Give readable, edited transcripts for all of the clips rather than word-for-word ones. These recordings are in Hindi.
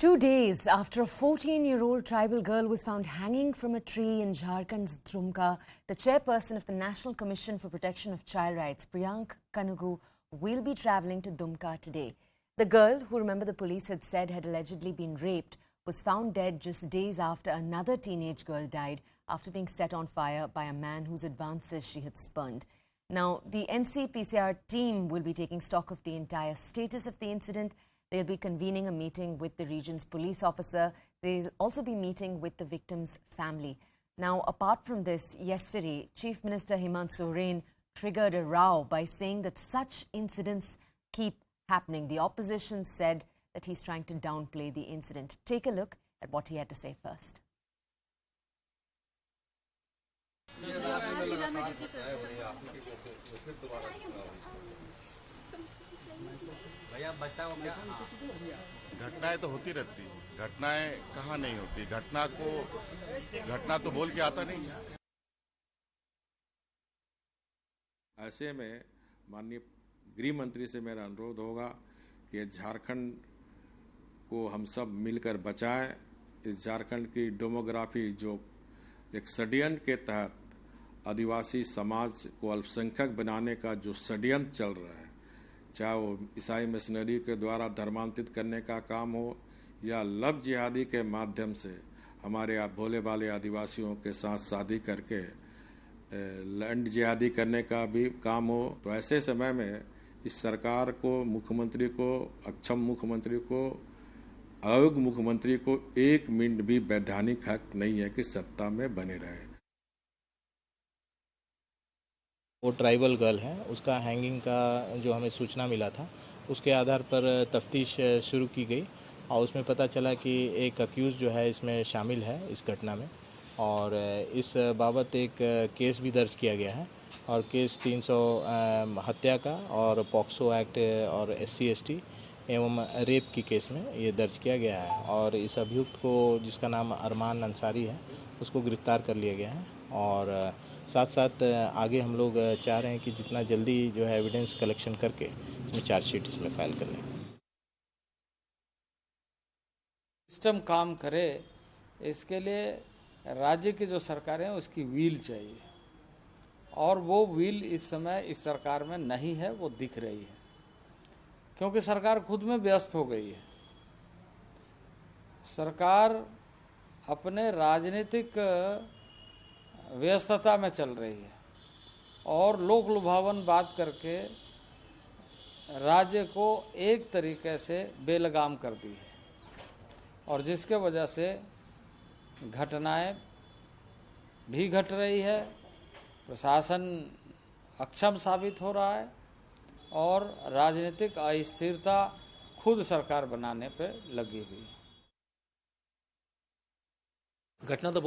2 days after a 14-year-old tribal girl was found hanging from a tree in Jharkhand's Dumka, the chairperson of the National Commission for Protection of Child Rights, Priyank Kanugu, will be travelling to Dumka today. The girl, who, remember, the police had said had allegedly been raped, was found dead just days after another teenage girl died after being set on fire by a man whose advances she had spurned. Now, the NCPCR team will be taking stock of the entire status of the incident. They'll be convening a meeting with the region's police officer. They'll also be meeting with the victim's family. Now, apart from this, yesterday, Chief Minister Hemant Soren triggered a row by saying that such incidents keep happening. The opposition said that he's trying to downplay the incident. Take a look at what he had to say first. घटनाएं तो होती रहती है। घटनाएं कहाँ नहीं होती, घटना तो बोल के आता नहीं है। ऐसे में माननीय गृह मंत्री से मेरा अनुरोध होगा कि झारखंड को हम सब मिलकर बचाएं। इस झारखंड की डेमोग्राफी जो एक षड्यंत्र के तहत आदिवासी समाज को अल्पसंख्यक बनाने का जो षड्यंत्र चल रहा है, चाहे वो ईसाई मिशनरी के द्वारा धर्मांतरित करने का काम हो या लव जिहादी के माध्यम से हमारे भोले भाले आदिवासियों के साथ शादी करके लैंड जिहादी करने का भी काम हो, तो ऐसे समय में इस सरकार को, मुख्यमंत्री को, अक्षम मुख्यमंत्री को, अयोग्य मुख्यमंत्री को एक मिनट भी वैधानिक हक नहीं है कि सत्ता में बने रहे। वो ट्राइबल गर्ल है, उसका हैंगिंग का जो हमें सूचना मिला था, उसके आधार पर तफ्तीश शुरू की गई और उसमें पता चला कि एक अक्यूज़ जो है इसमें शामिल है इस घटना में, और इस बाबत एक केस भी दर्ज किया गया है और केस 300 हत्या का और पॉक्सो एक्ट और SC/ST एवं रेप की केस में ये दर्ज किया गया है और इस अभियुक्त को, जिसका नाम अरमान अंसारी है, उसको गिरफ्तार कर लिया गया है और साथ साथ आगे हम लोग चाह रहे हैं कि जितना जल्दी जो है एविडेंस कलेक्शन करके इसमें चार्जशीट इसमें फाइल कर लें। सिस्टम काम करे, इसके लिए राज्य की जो सरकार है उसकी व्हील चाहिए और वो व्हील इस समय इस सरकार में नहीं है, वो दिख रही है क्योंकि सरकार खुद में व्यस्त हो गई है। सरकार अपने राजनीतिक व्यस्तता में चल रही है और लोक लुभावन बात करके राज्य को एक तरीके से बेलगाम कर दी है और जिसके वजह से घटनाएं भी घट रही है, प्रशासन अक्षम साबित हो रहा है और राजनीतिक अस्थिरता खुद सरकार बनाने पे लगी हुई है। घटना तो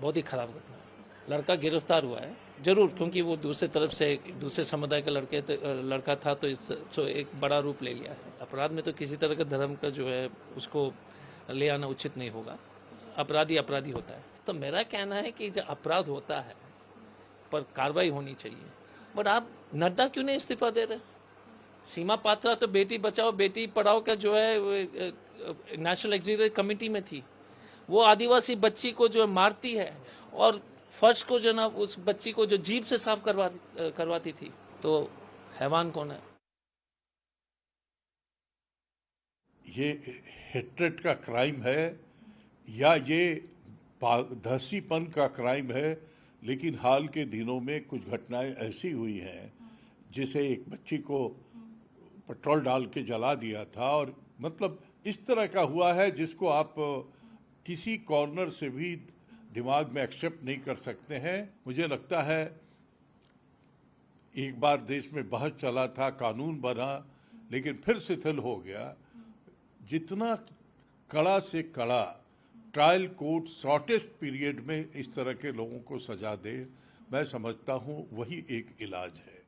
बहुत ही खराब घटना है। लड़का गिरफ्तार हुआ है जरूर, क्योंकि वो दूसरे तरफ से दूसरे समुदाय का लड़का था, तो इससे एक बड़ा रूप ले लिया है। अपराध में तो किसी तरह का धर्म का जो है उसको ले आना उचित नहीं होगा। अपराधी होता है। तो मेरा कहना है कि जब अपराध होता है पर कार्रवाई होनी चाहिए। बट आप नड्डा क्यों नहीं इस्तीफा दे रहे? सीमा पात्रा तो बेटी बचाओ बेटी पढ़ाओ का जो है नेशनल एग्जीक्यूटिव कमेटी में थी। वो आदिवासी बच्ची को जो मारती है और फर्श को जो ना उस बच्ची को जो जीभ से साफ करवाती थी, तो हैवान कौन है? ये हेट्रेट का क्राइम है या ये दहसीपन का क्राइम है, लेकिन हाल के दिनों में कुछ घटनाएं ऐसी हुई हैं जिसे एक बच्ची को पेट्रोल डाल के जला दिया था और मतलब इस तरह का हुआ है जिसको आप किसी कॉर्नर से भी दिमाग में एक्सेप्ट नहीं कर सकते हैं। मुझे लगता है एक बार देश में बहस चला था, कानून बना, लेकिन फिर शिथिल हो गया। जितना कड़ा से कड़ा ट्रायल कोर्ट शॉर्टेस्ट पीरियड में इस तरह के लोगों को सजा दे, मैं समझता हूं वही एक इलाज है।